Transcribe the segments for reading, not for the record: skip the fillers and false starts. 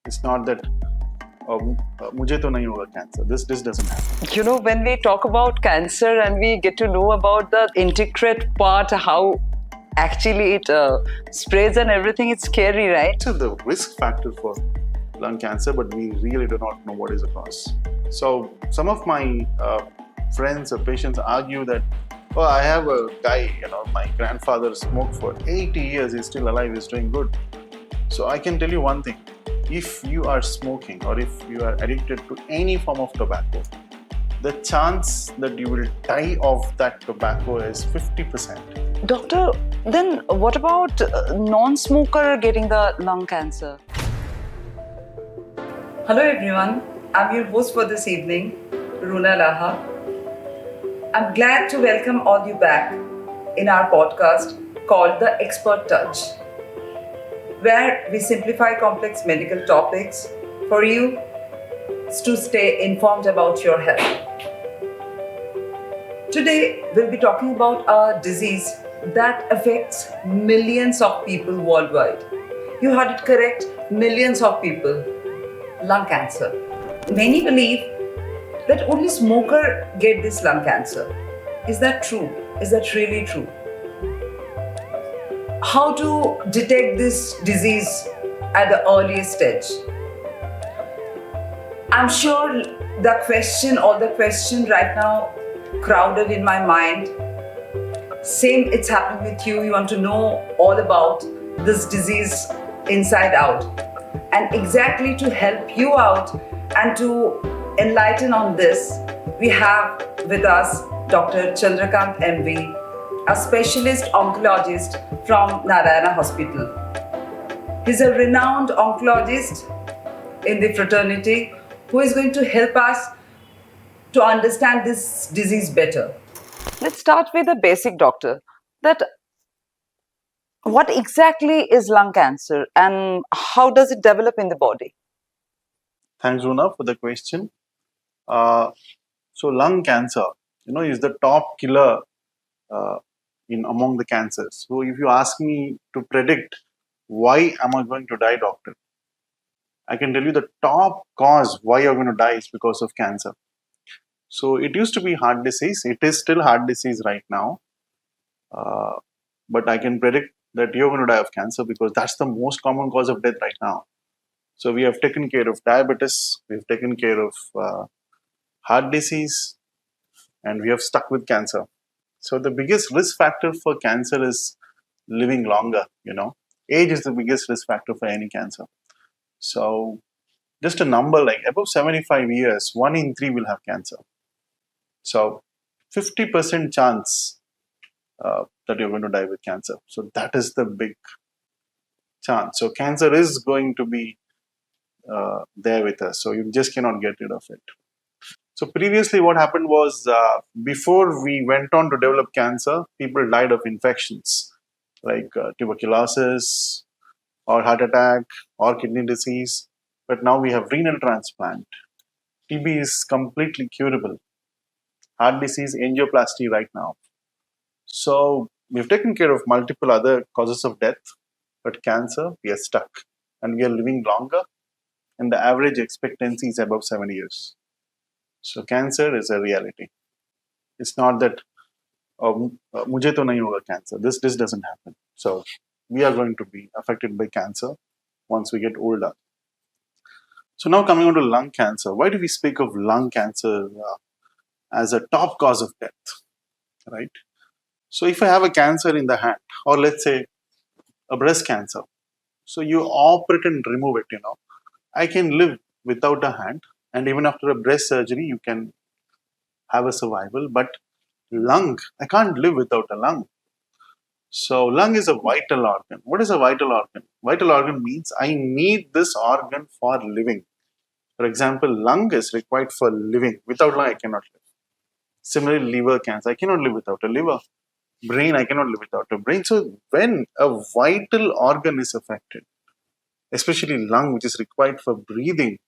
It's not that मुझे तो नहीं होगा cancer. This doesn't happen. You know, when we talk about cancer and we get to know about the intricate part, how actually it spreads and everything, it's scary, right? It's the risk factor for lung cancer, but we really do not know what is the cause. So some of my friends or patients argue that, oh, I have a guy, my grandfather smoked for 80 years, he's still alive, he's doing good. So I can tell you one thing, if you are smoking or if you are addicted to any form of tobacco, the chance that you will die of that tobacco is 50%. Doctor, then what about non-smoker getting the lung cancer? Hello everyone, I'm your host for this evening, Runa Laha. I'm glad to welcome all you back in our podcast called the XpertTouch, where we simplify complex medical topics for you to stay informed about your health. Today, we'll be talking about a disease that affects millions of people worldwide. You heard it correct, millions of people. Lung cancer. Many believe that only smokers get this lung cancer. Is that true? Is that really true? How to detect this disease at the earliest stage? I'm sure the question right now crowded in my mind. Same, it's happened with you. You want to know all about this disease inside out. And exactly to help you out and to enlighten on this, we have with us Dr. Chandrakanth M V, a specialist oncologist from Narayana Hospital. He's a renowned oncologist in the fraternity who is going to help us to understand this disease better. Let's start with the basic, doctor. That what exactly is lung cancer and how does it develop in the body? Thanks, Runa, for the question. So lung cancer, is the top killer among the cancers. So if you ask me to predict why am I going to die, doctor, I can tell you the top cause why you're going to die is because of cancer. So it used to be heart disease. It is still heart disease right now. But I can predict that you're going to die of cancer because that's the most common cause of death right now. So we have taken care of diabetes, we've taken care of heart disease, and we have stuck with cancer. So the biggest risk factor for cancer is living longer, Age is the biggest risk factor for any cancer. So just a number like above 75 years, 1 in 3 will have cancer. So 50% chance that you're going to die with cancer. So that is the big chance. So cancer is going to be there with us. So you just cannot get rid of it. So previously what happened was before we went on to develop cancer, people died of infections like tuberculosis or heart attack or kidney disease. But now we have renal transplant. TB is completely curable. Heart disease, angioplasty right now. So we've taken care of multiple other causes of death, but cancer, we are stuck and we are living longer, and the average expectancy is above 7 years. So cancer is a reality. It's not that मुझे तो नहीं होगा cancer. This doesn't happen. So we are going to be affected by cancer once we get older. So now coming on to lung cancer. Why do we speak of lung cancer as a top cause of death, right? So if I have a cancer in the hand, or let's say a breast cancer, so you operate and remove it, I can live without a hand, and even after a breast surgery, you can have a survival, but lung, I can't live without a lung. So lung is a vital organ. What is a vital organ? Vital organ means I need this organ for living. For example, lung is required for living. Without lung, I cannot live. Similarly, liver cancer, I cannot live without a liver. Brain, I cannot live without a brain. So when a vital organ is affected, especially lung, which is required for breathing,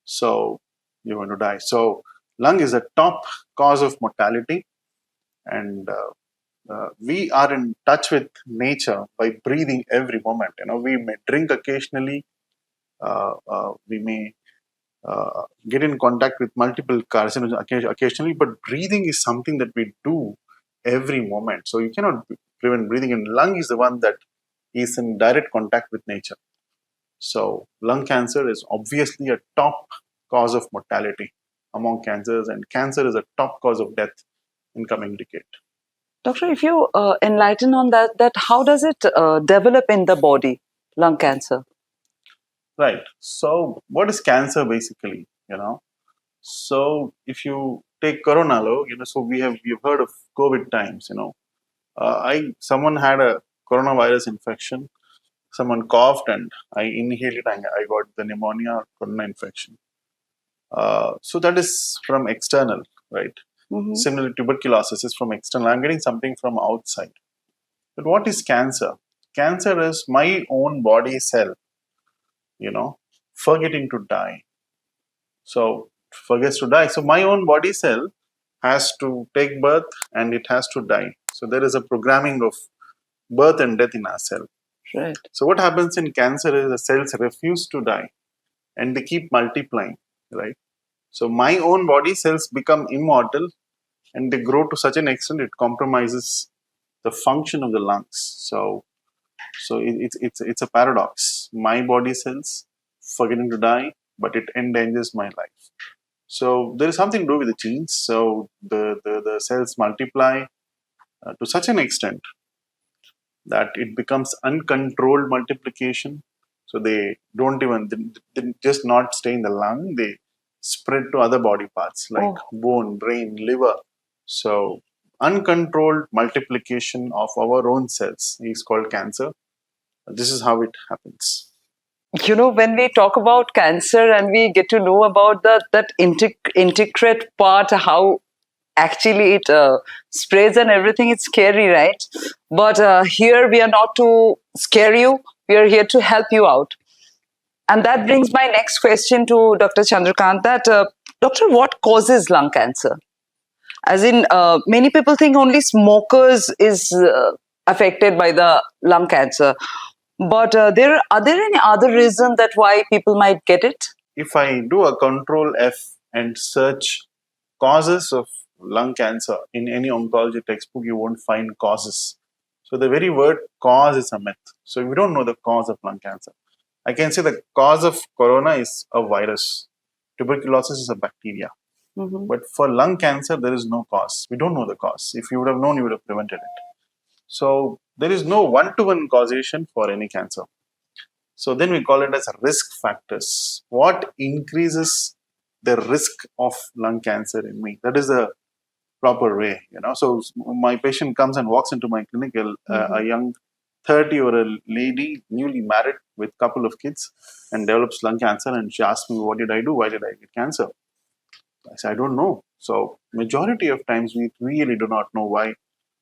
so you're going to die. So lung is a top cause of mortality, and we are in touch with nature by breathing every moment. We may drink occasionally, We may get in contact with multiple carcinogens occasionally, but breathing is something that we do every moment. So you cannot prevent breathing, and lung is the one that is in direct contact with nature. So lung cancer is obviously a top cause of mortality among cancers, and cancer is a top cause of death in coming decade. Doctor, if you enlighten on that how does it develop in the body, lung cancer? Right. So what is cancer basically? So if you take Corona, so we've heard of COVID times. Someone had a coronavirus infection. Someone coughed and I inhaled it and I got the pneumonia or corona infection. So that is from external, right? Mm-hmm. Similar tuberculosis is from external. I'm getting something from outside. But what is cancer? Cancer is my own body cell, forgetting to die. So forgets to die. So my own body cell has to take birth and it has to die. So there is a programming of birth and death in our cell. Right. So what happens in cancer is the cells refuse to die and they keep multiplying, right? So my own body cells become immortal and they grow to such an extent it compromises the function of the lungs. So it's a paradox. My body cells forgetting to die, but it endangers my life. So there is something to do with the genes. So the cells multiply to such an extent that it becomes uncontrolled multiplication. So they don't even, they just not stay in the lung, they spread to other body parts like bone, brain, liver. So uncontrolled multiplication of our own cells is called cancer. This is how it happens. When we talk about cancer and we get to know about that intricate part, how actually it spreads and everything, it's scary, right? But here we are not to scare you, we are here to help you out. And that brings my next question to Dr. Chandrakanth, that doctor, what causes lung cancer? As in, many people think only smokers is affected by the lung cancer. But are there any other reason that why people might get it? If I do a control F and search causes of lung cancer in any oncology textbook, you won't find causes. So the very word cause is a myth. So we don't know the cause of lung cancer. I can say the cause of corona is a virus. Tuberculosis is a bacteria. Mm-hmm. But for lung cancer, there is no cause. We don't know the cause. If you would have known, you would have prevented it. So there is no one-to-one causation for any cancer. So then we call it as risk factors. What increases the risk of lung cancer in me? That is the proper way, So my patient comes and walks into my clinic, a young 30-year-old lady, newly married with a couple of kids, and develops lung cancer. And she asks me, what did I do? Why did I get cancer? I said, I don't know. So majority of times we really do not know why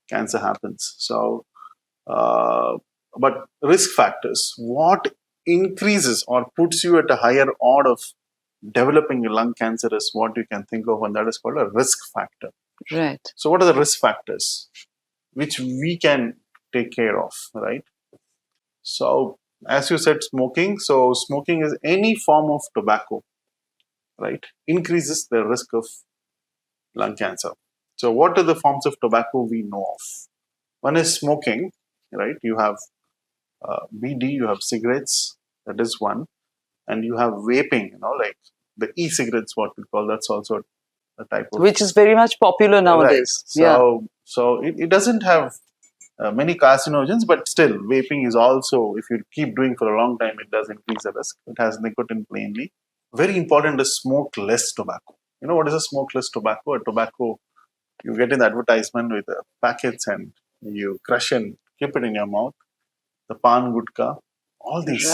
cancer happens. So, but risk factors, what increases or puts you at a higher odd of developing a lung cancer is what you can think of, and that is called a risk factor. Right. So what are the risk factors which we can take care of, right? So as you said, smoking. So smoking is any form of tobacco, right? Increases the risk of lung cancer. So what are the forms of tobacco we know of? One is smoking, right? You have BD, you have cigarettes, that is one. And you have vaping, like the e-cigarettes, what we call, that's also a type of... Which is very much popular nowadays. Right. So it doesn't have many carcinogens, but still vaping is also, if you keep doing for a long time, it does increase the risk. It has nicotine plainly. Very important is smokeless tobacco. You know what is a smokeless tobacco? A tobacco you get in the advertisement with the packets and you crush and keep it in your mouth. The pan gutka, all these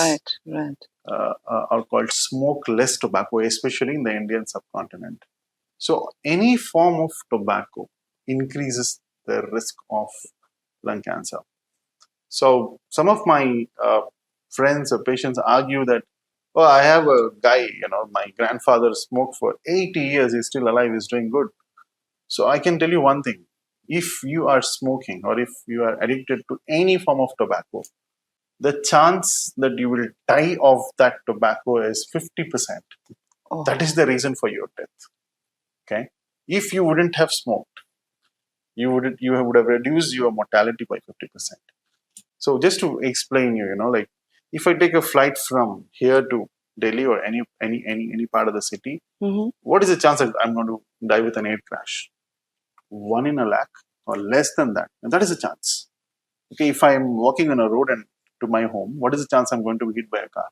are called smokeless tobacco, especially in the Indian subcontinent. So any form of tobacco increases the risk of lung cancer. So some of my friends or patients argue that, oh, I have a guy, my grandfather smoked for 80 years, he's still alive, he's doing good. So I can tell you one thing. If you are smoking or if you are addicted to any form of tobacco, the chance that you will die of that tobacco is 50%. Oh. That is the reason for your death. Okay, if you wouldn't have smoked, you would have reduced your mortality by 50%. So just to explain you, like if I take a flight from here to Delhi or any part of the city, what is the chance that I'm going to die with an air crash? 1 in a lakh or less than that, and that is a chance. Okay, if I am walking on a road and to my home, what is the chance I'm going to be hit by a car?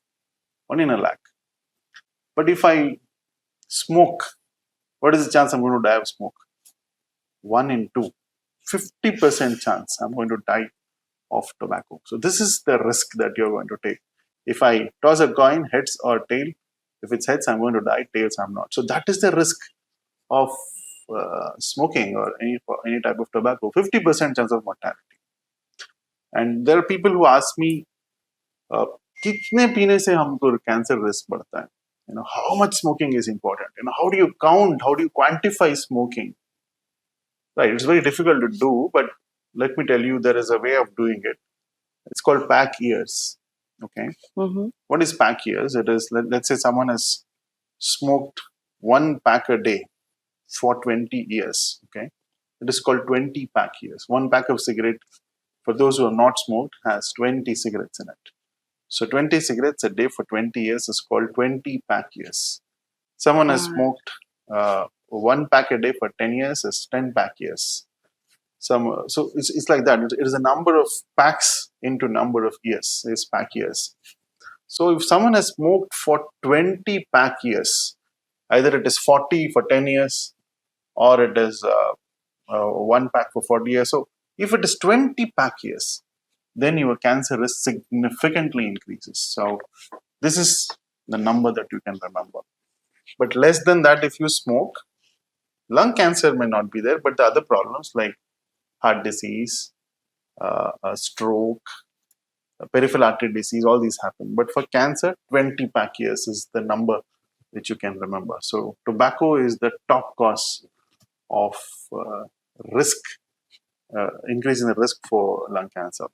1 in a lakh. But if I smoke, what is the chance I'm going to die of smoke? 1 in 2. 50% chance I'm going to die of tobacco. So this is the risk that you're going to take. If I toss a coin, heads or tail, if it's heads, I'm going to die, tails, I'm not. So that is the risk of smoking or any type of tobacco. 50% chance of mortality. And there are people who ask me, कितने पीने से हमको cancer risk बढ़ता है? How much smoking is important? How do you count? How do you quantify smoking? Right, it's very difficult to do, but let me tell you, there is a way of doing it. It's called pack years. Okay. What is pack years? It is, let's say someone has smoked 1 pack a day for 20 years. Okay. It is called 20 pack years. 1 pack of cigarette, for those who have not smoked, has 20 cigarettes in it. So 20 cigarettes a day for 20 years is called 20 pack years. Someone has smoked 1 pack a day for 10 years is 10 pack years. So it's like that. It is a number of packs into number of years is pack years. So if someone has smoked for 20 pack years, either it is 40 for 10 years or it is 1 pack for 40 years. So if it is 20 pack years, then your cancer risk significantly increases. So this is the number that you can remember. But less than that, if you smoke, lung cancer may not be there, but the other problems like heart disease, stroke, peripheral artery disease, all these happen. But for cancer, 20 pack years is the number which you can remember. So tobacco is the top cause of risk, increase in the risk for lung cancer.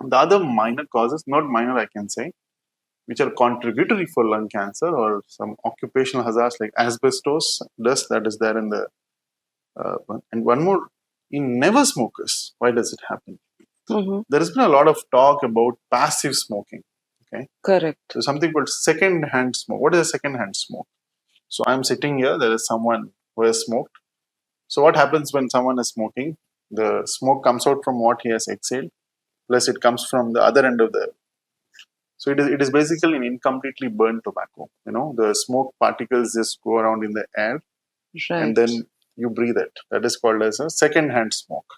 The other minor causes, not minor I can say, which are contributory for lung cancer or some occupational hazards like asbestos dust that is there in the, and one more, in never smokers, why does it happen? There has been a lot of talk about passive smoking. Okay, correct. So something called second-hand smoke. What is a second-hand smoke? So I'm sitting here, there is someone who has smoked. So what happens when someone is smoking? The smoke comes out from what he has exhaled, plus it comes from the other end of the. So it is basically an incompletely burned tobacco. The smoke particles just go around in the air, and then you breathe it. That is called as a second-hand smoke.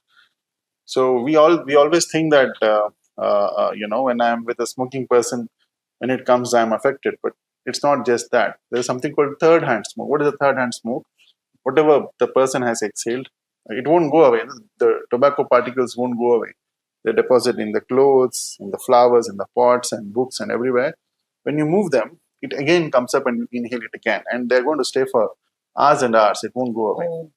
So we always think that when I'm with a smoking person, when it comes, I'm affected. But it's not just that. There's something called third-hand smoke. What is a third-hand smoke? Whatever the person has exhaled, it won't go away. The tobacco particles won't go away. They deposit in the clothes, in the flowers, in the pots and books and everywhere. When you move them, it again comes up and you inhale it again. And they're going to stay for hours and hours. It won't go away.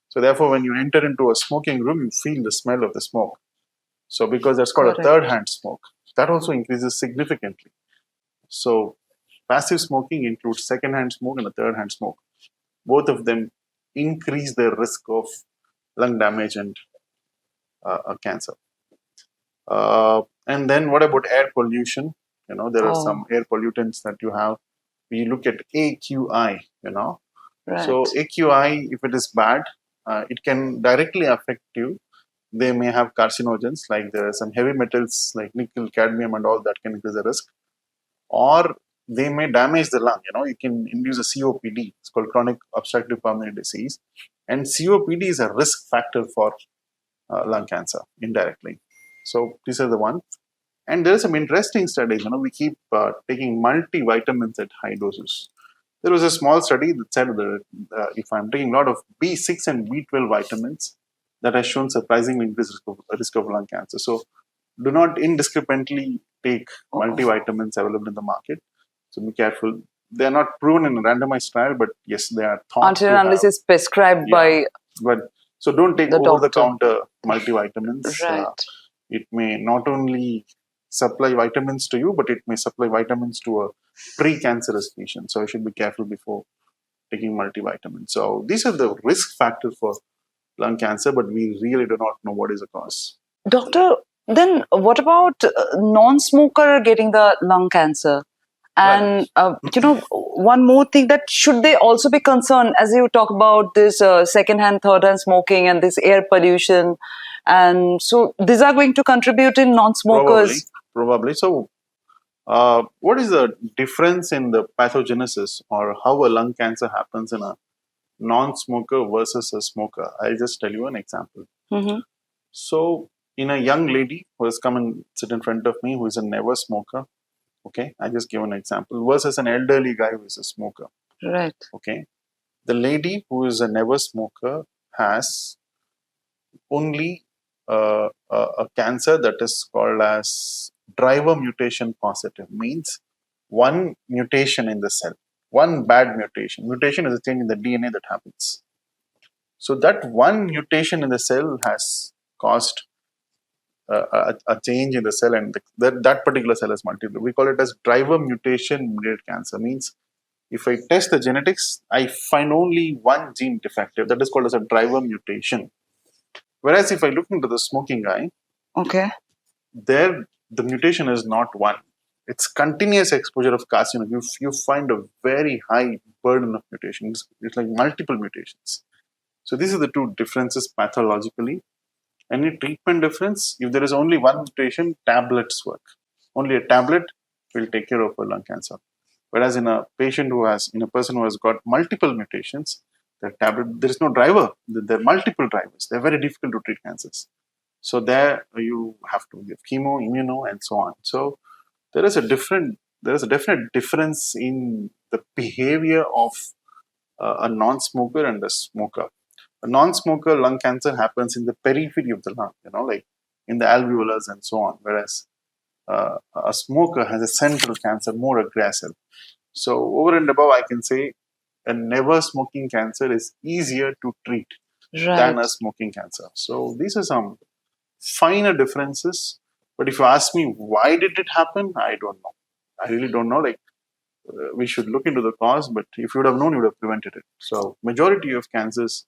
So therefore, when you enter into a smoking room, you feel the smell of the smoke. So because that's called a third-hand smoke, that also increases significantly. So passive smoking includes second-hand smoke and a third-hand smoke. Both of them increase the risk of lung damage and cancer. And then what about air pollution? There are some air pollutants that you have. We look at AQI, So AQI, if it is bad, it can directly affect you. They may have carcinogens, like there are some heavy metals like nickel, cadmium and all that can increase the risk. Or they may damage the lung. You can induce a COPD. It's called chronic obstructive pulmonary disease. And COPD is a risk factor for lung cancer indirectly. So these are the ones. And there are some interesting studies. We keep taking multivitamins at high doses. There was a small study that said that if I'm taking a lot of B6 and B12 vitamins, that has shown surprisingly increased risk of lung cancer. So do not indiscriminately take multivitamins available in the market. So be careful. They are not proven in a randomized trial, but yes, they are thought until and unless it's prescribed by. But so don't take over-the-counter multivitamins. Right. It may not only supply vitamins to you, but it may supply vitamins to a pre-cancerous patient. So you should be careful before taking multivitamins. So these are the risk factors for lung cancer, but we really do not know what is the cause. Doctor, then what about non-smoker getting the lung cancer? And one more thing, that should they also be concerned as you talk about this second-hand, third-hand smoking and this air pollution, and so these are going to contribute in non-smokers. Probably. So, what is the difference in the pathogenesis or how a lung cancer happens in a non-smoker versus a smoker? I'll just tell you an example. Mm-hmm. So, in a young lady who has come and sit in front of me who is a never smoker, okay, I just give an example, versus an elderly guy who is a smoker. Right. Okay. The lady who is a never smoker has only a cancer that is called as driver mutation positive, means one mutation in the cell, one bad mutation. Mutation is a change in the DNA that happens. So that one mutation in the cell has caused a change in the cell, and that particular cell is multiple. We call it as driver mutation mediated cancer. Means if I test the genetics, I find only one gene defective. That is called as a driver mutation. Whereas if I look into the smoking guy, okay, there the mutation is not one. It's continuous exposure of carcinogen. You find a very high burden of mutations. It's like multiple mutations. So these are the two differences pathologically. Any treatment difference, if there is only one mutation, tablets work. Only a tablet will take care of a lung cancer. Whereas in a person who has got multiple mutations, the tablet, there is no driver. There are multiple drivers. They're very difficult to treat cancers. So there you have to give chemo, immuno, and so on. So there is a definite difference in the behavior of a non-smoker and a smoker. A non-smoker lung cancer happens in the periphery of the lung, like in the alveolus and so on. Whereas a smoker has a central cancer, more aggressive. So over and above, I can say a never smoking cancer is easier to treat than a smoking cancer. So these are some finer differences. But if you ask me why did it happen, I don't know. I really don't know. We should look into the cause, but if you would have known, you would have prevented it. So majority of cancers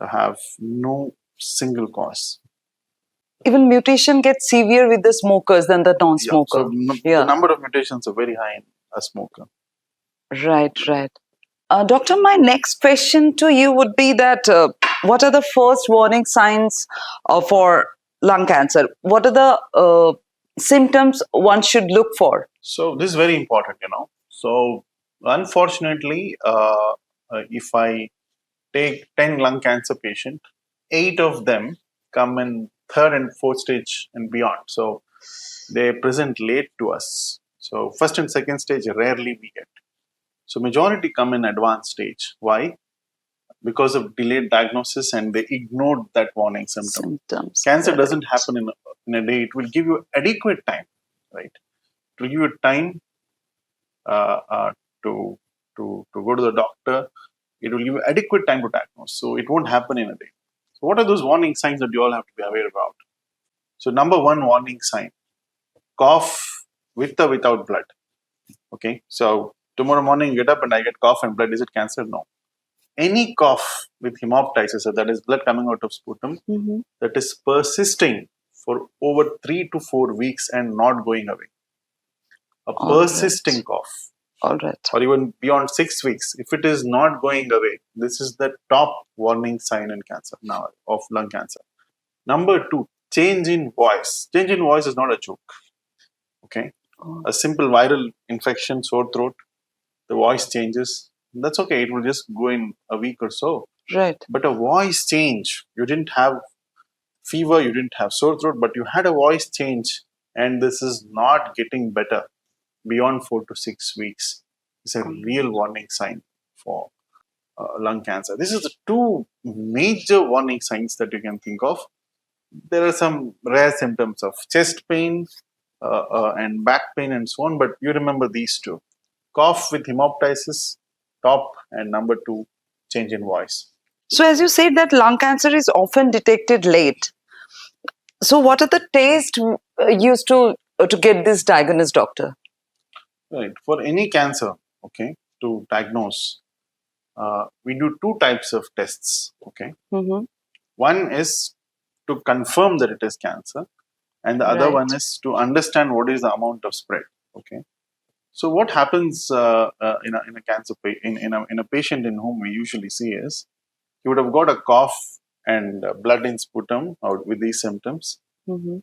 have no single cause. Even mutation gets severe with the smokers than the non-smoker. The number of mutations are very high in a smoker. Right. Doctor, my next question to you would be that what are the first warning signs for lung cancer? What are the symptoms one should look for? So this is very important, So unfortunately, if I take 10 lung cancer patients, 8 of them come in third and fourth stage and beyond. So they present late to us. So first and second stage rarely we get. So majority come in advanced stage. Why? Because of delayed diagnosis and they ignored that warning symptoms. Cancer doesn't happen in a day. It will give you adequate time, right? It will give you time to go to the doctor. It will give you adequate time to diagnose. So it won't happen in a day. So what are those warning signs that you all have to be aware about? So number one warning sign, cough with or without blood. Okay. So tomorrow morning you get up and I get cough and blood. Is it cancer? No. Any cough with hemoptysis, so that is blood coming out of sputum, that is persisting for over 3 to 4 weeks and not going away. A persisting cough. All right. Or even beyond 6 weeks, if it is not going away, this is the top warning sign in cancer now of lung cancer. Number 2, change in voice. Change in voice is not a joke. Okay, a simple viral infection, sore throat, the voice changes. That's okay. It will just go in a week or so. Right. But a voice change, you didn't have fever, you didn't have sore throat, but you had a voice change, and this is not getting better beyond 4 to 6 weeks. It's a real warning sign for lung cancer. This is the 2 major warning signs that you can think of. There are some rare symptoms of chest pain and back pain and so on, but you remember these 2. Cough with hemoptysis, top, and number 2, change in voice. So as you said that lung cancer is often detected late. So what are the tests used to to get this diagnosed, doctor? Right. For any cancer, okay, to diagnose, we do two types of tests. Okay. Mm-hmm. One is to confirm that it is cancer, and the other one is to understand what is the amount of spread. Okay. So what happens in a cancer in a patient in whom we usually see is he would have got a cough and blood in sputum out with these symptoms. Mm-hmm.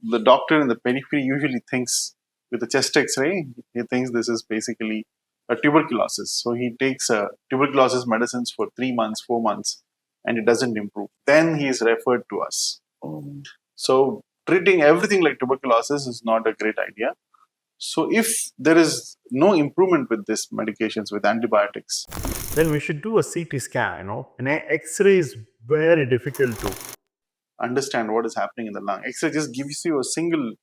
The doctor in the periphery usually thinks with a chest X-ray, he thinks this is basically a tuberculosis. So he takes tuberculosis medicines for 3 months, 4 months, and it doesn't improve. Then he is referred to us. So treating everything like tuberculosis is not a great idea. So if there is no improvement with these medications, with antibiotics, then we should do a CT scan, An X-ray is very difficult to understand what is happening in the lung. X-ray just gives you a single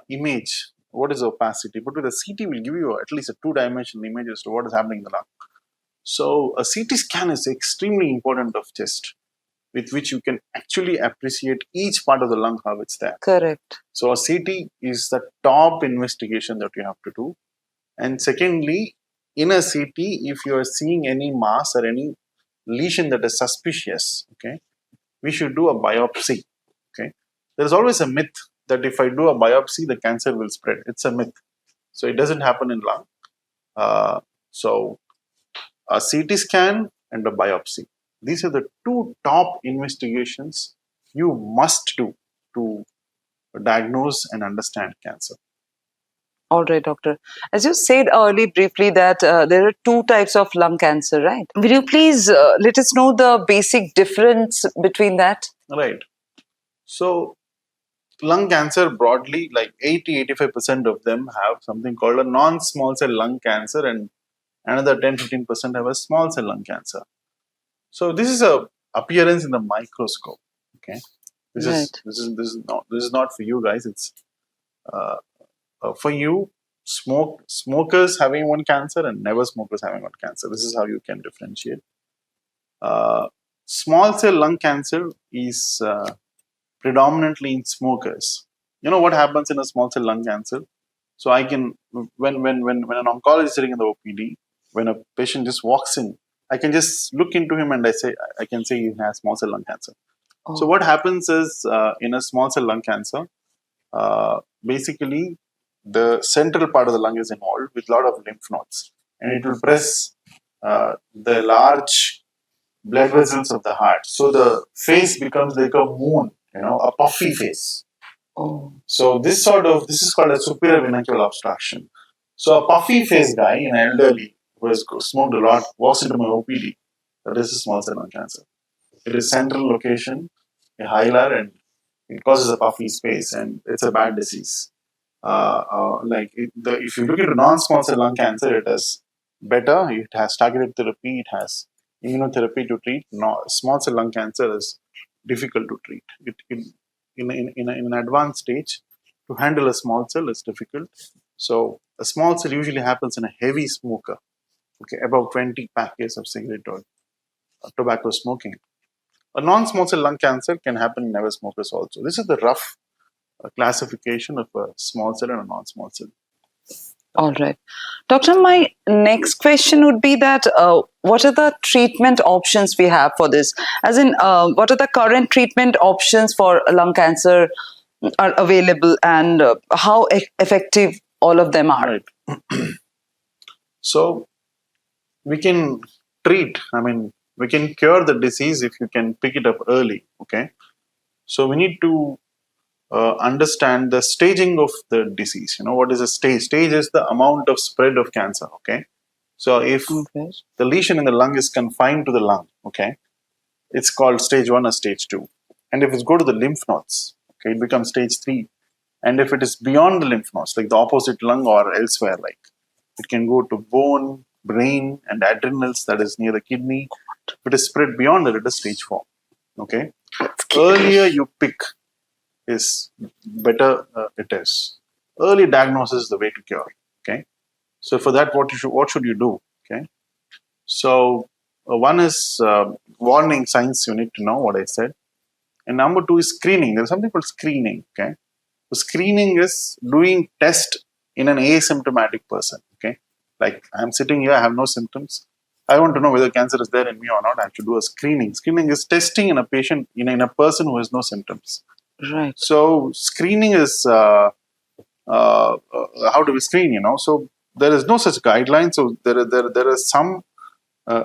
image, what is opacity, but with a CT will give you at least a two-dimensional image as to what is happening in the lung. So a CT scan is extremely important of chest, with which you can actually appreciate each part of the lung, how it's there. Correct. So a CT is the top investigation that you have to do. And secondly, in a CT, if you are seeing any mass or any lesion that is suspicious, okay, we should do a biopsy. Okay, there is always a myth that if I do a biopsy, the cancer will spread. It's a myth. So it doesn't happen in lung. So a CT scan and a biopsy. These are the two top investigations you must do to diagnose and understand cancer. All right, doctor. As you said earlier briefly that there are two types of lung cancer, right? Will you please let us know the basic difference between that? Right. So lung cancer broadly, like 80-85% of them have something called a non-small cell lung cancer, and another 10-15% have a small cell lung cancer. So this is a appearance in the microscope. Okay, this is not for you guys. It's for you smokers having one cancer and never smokers having one cancer. This is how you can differentiate. Small cell lung cancer is predominantly in smokers. You know what happens in a small cell lung cancer? So I can, when an oncologist is sitting in the OPD, when a patient just walks in, I can just look into him and I can say he has small cell lung cancer. Oh. So what happens is in a small cell lung cancer, basically the central part of the lung is involved with a lot of lymph nodes, and it will press the large blood vessels of the heart. So the face becomes like a moon, a puffy face. Oh. So this is called a superior venicular obstruction. So a puffy face guy, an elderly who has smoked a lot, walks into my OPD. That is a small cell lung cancer. It is central location, a hilar, and it causes a puffy space, and it's a bad disease. If you look into non-small cell lung cancer, it is better. It has targeted therapy. It has immunotherapy to treat. Small cell lung cancer is difficult to treat. In an advanced stage, to handle a small cell is difficult. So a small cell usually happens in a heavy smoker, okay, about 20 packets of cigarette or tobacco smoking. A non-small cell lung cancer can happen in never smokers also. This is the rough classification of a small cell and a non-small cell. All right. Doctor, my next question would be that what are the treatment options we have for this? As in, what are the current treatment options for lung cancer are available, and how effective all of them are? Right. So, we can treat, we can cure the disease if you can pick it up early, okay? So, we need to understand the staging of the disease. What is a stage? Stage is the amount of spread of cancer, okay? So if the lesion in the lung is confined to the lung, okay, it's called stage 1 or stage 2. And if it's go to the lymph nodes, okay, it becomes stage 3. And if it is beyond the lymph nodes, like the opposite lung or elsewhere, like it can go to bone, brain, and adrenals, that is near the kidney. If it is spread beyond that, it is stage 4, okay? Earlier you pick is better it is. Early diagnosis is the way to cure, okay? So for that, what should you do, okay? So one is warning signs you need to know, what I said. And number 2 is screening. There's something called screening, okay? Screening is doing test in an asymptomatic person. Okay, like I'm sitting here, I have no symptoms. I want to know whether cancer is there in me or not. I have to do a screening. Screening is testing in a patient, in a person who has no symptoms. Right. So screening is how do we screen? So there is no such guideline. So there is some.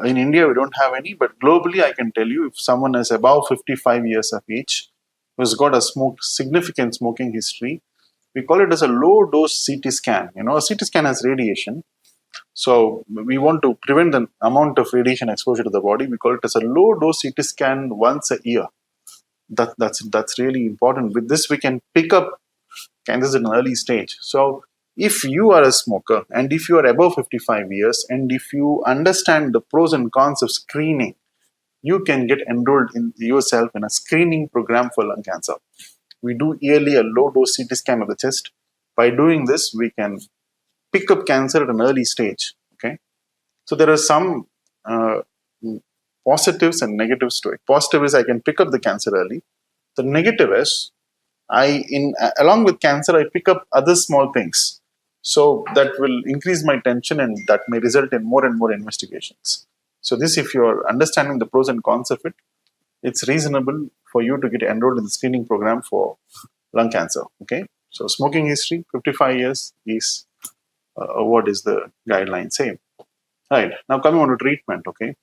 In India, we don't have any, but globally, I can tell you, if someone is above 55 years of age, who's got a significant smoking history, we call it as a low dose CT scan. A CT scan has radiation. So we want to prevent the amount of radiation exposure to the body. We call it as a low dose CT scan once a year. That's really important. With this, we can pick up cancers in an early stage. So if you are a smoker and if you are above 55 years and if you understand the pros and cons of screening, you can get enrolled in yourself in a screening program for lung cancer. We do yearly a low dose CT scan of the chest. By doing this, we can pick up cancer at an early stage. Okay, so there are some positives and negatives to it. Positive is I can pick up the cancer early. The negative is along with cancer, I pick up other small things. So that will increase my tension and that may result in more and more investigations. So this, if you're understanding the pros and cons of it, it's reasonable for you to get enrolled in the screening program for lung cancer. Okay. So smoking history, 55 years is what is the guideline say. Right. Now coming on to treatment. Okay.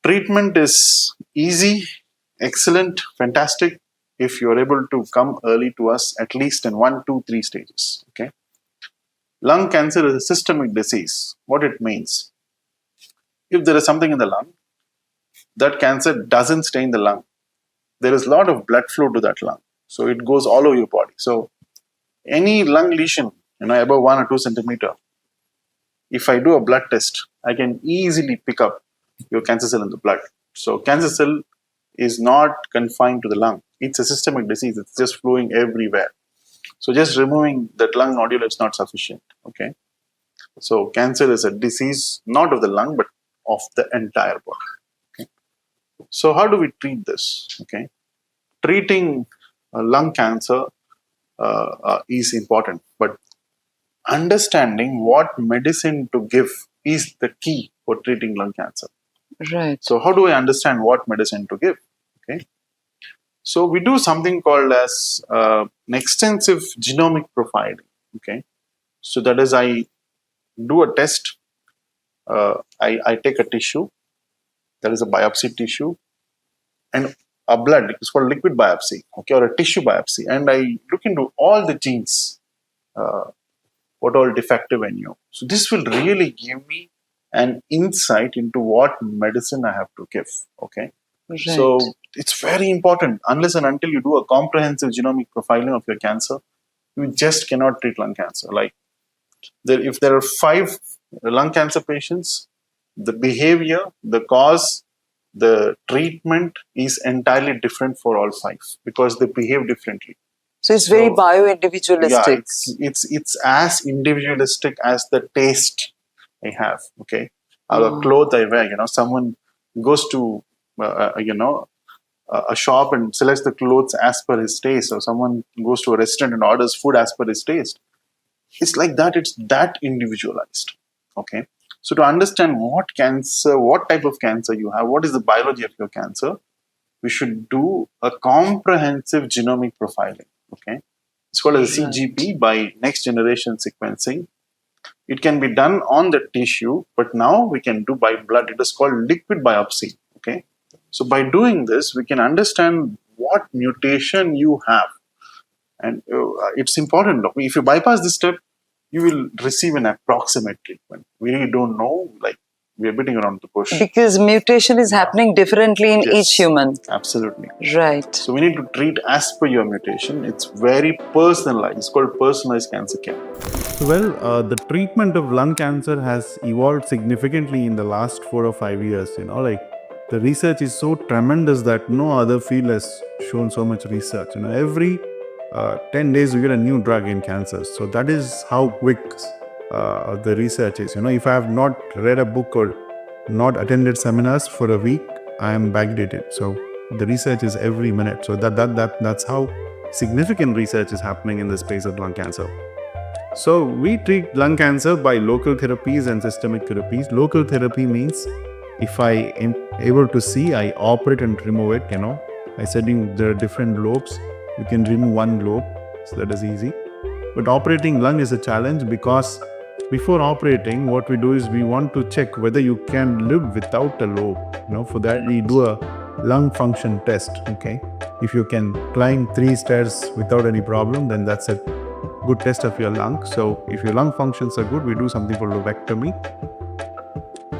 Treatment is easy, excellent, fantastic if you're able to come early to us at least in 1, 2, 3 stages. Okay. Lung cancer is a systemic disease. What it means? If there is something in the lung, that cancer doesn't stay in the lung. There is a lot of blood flow to that lung. So it goes all over your body. So any lung lesion, above 1 or 2 centimeter, if I do a blood test, I can easily pick up your cancer cell in the blood. So cancer cell is not confined to the lung. It's a systemic disease. It's just flowing everywhere. So just removing that lung nodule is not sufficient. Okay. So cancer is a disease not of the lung but of the entire body. Okay. So how do we treat this? Okay. Treating lung cancer is important, but understanding what medicine to give is the key for treating lung cancer. Right. So how do I understand what medicine to give? Okay. So we do something called as an extensive genomic profiling. Okay. So that is, I do a test. I take a tissue. There is a biopsy tissue and a blood. It's called liquid biopsy. Okay, or a tissue biopsy, and I look into all the genes. What all defective in you. So this will really give me an insight into what medicine I have to give. Okay. Right. So it's very important. Unless and until you do a comprehensive genomic profiling of your cancer, you just cannot treat lung cancer. Like if there are 5 lung cancer patients, the behavior, the cause, the treatment is entirely different for all 5 because they behave differently. So it's very bio-individualistic. Yeah, it's as individualistic as the taste I have. Okay, or the clothes I wear. Someone goes to a shop and selects the clothes as per his taste, or someone goes to a restaurant and orders food as per his taste. It's like that. It's that individualized. Okay, so to understand what type of cancer you have, what is the biology of your cancer, we should do a comprehensive genomic profiling. Okay, it's called as CGP by next generation sequencing. It can be done on the tissue, but now we can do by blood. It is called liquid biopsy. Okay, so by doing this, we can understand what mutation you have, and it's important. If you bypass this step, you will receive an approximate treatment. We really don't know, like we are beating around the bush. Because mutation is happening differently in each human. Absolutely. Right. So we need to treat as per your mutation. It's very personalized. It's called personalized cancer care. Well, the treatment of lung cancer has evolved significantly in the last 4 or 5 years. The research is so tremendous that no other field has shown so much research. Every 10 days we get a new drug in cancer. So that is how quick the research is. If I have not read a book or not attended seminars for a week, I am backdated. So the research is every minute. So that's how significant research is happening in the space of lung cancer. So we treat lung cancer by local therapies and systemic therapies. Local therapy means if I am able to see, I operate and remove it, I said there are different lobes. You can remove one lobe, so that is easy. But operating lung is a challenge because before operating, what we do is we want to check whether you can live without a lobe. For that, we do a lung function test. Okay, if you can climb 3 stairs without any problem, then that's a good test of your lung. So if your lung functions are good, we do something called lobectomy.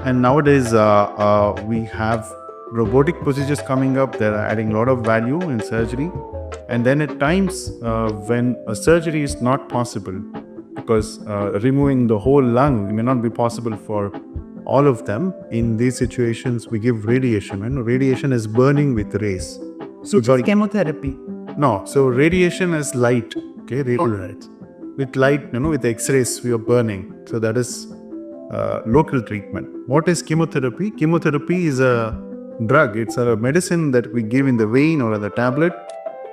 And nowadays, we have robotic procedures coming up that are adding a lot of value in surgery. And then at times when a surgery is not possible, because removing the whole lung may not be possible for all of them, in these situations we give radiation. And radiation is burning with rays. So it's chemotherapy? No, so radiation is light, okay, radio light. With light, with X-rays we are burning. So that is local treatment. What is chemotherapy? Chemotherapy is a drug. It's a medicine that we give in the vein or in the tablet.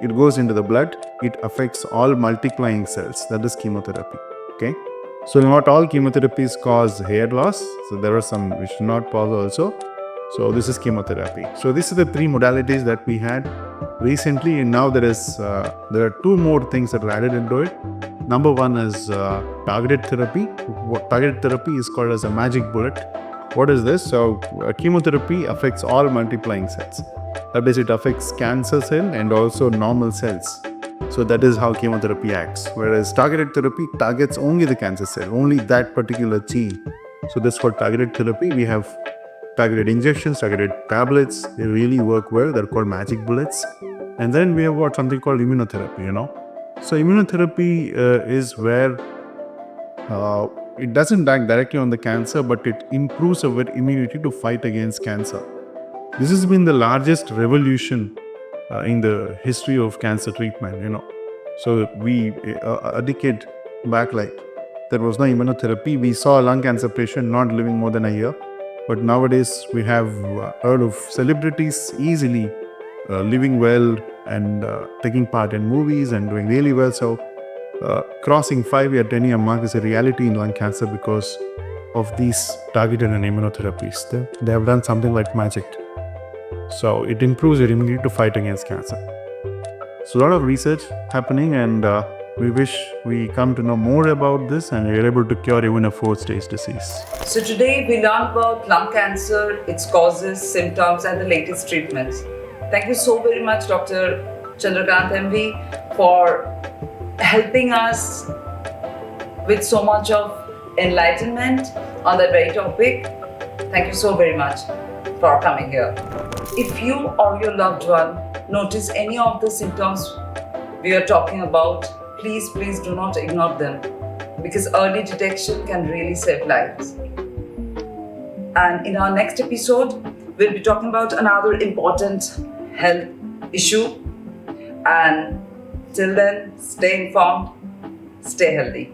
It goes into the blood. It affects all multiplying cells. That is chemotherapy. Okay. So not all chemotherapies cause hair loss. So there are some which do not cause also. So this is chemotherapy. So these are the 3 modalities that we had recently, and now there are 2 more things that are added into it. Number 1 is targeted therapy. What targeted therapy is called as a magic bullet. What is this? So chemotherapy affects all multiplying cells. That means it affects cancer cell and also normal cells. So that is how chemotherapy acts. Whereas targeted therapy targets only the cancer cell, only that particular gene. So that's for targeted therapy. We have targeted injections, targeted tablets. They really work well. They're called magic bullets. And then we have got something called immunotherapy, So immunotherapy is where it doesn't act directly on the cancer, but it improves our immunity to fight against cancer. This has been the largest revolution in the history of cancer treatment, So we, a decade back, there was no immunotherapy. We saw a lung cancer patient not living more than a year. But nowadays, we have heard of celebrities easily living well and taking part in movies and doing really well. So crossing 5-year, 10-year mark is a reality in lung cancer because of these targeted and immunotherapies. They have done something like magic. So it improves your immunity to fight against cancer. So a lot of research happening, and we wish we come to know more about this and we're able to cure even a 4th-stage disease. So today we learned about lung cancer, its causes, symptoms and the latest treatments. Thank you so very much, Dr. Chandrakanth M V, for helping us with so much of enlightenment on that very topic. Thank you so very much for coming here. If you or your loved one notice any of the symptoms we are talking about, please do not ignore them, because early detection can really save lives. And in our next episode, we'll be talking about another important health issue. And till then, stay informed, stay healthy.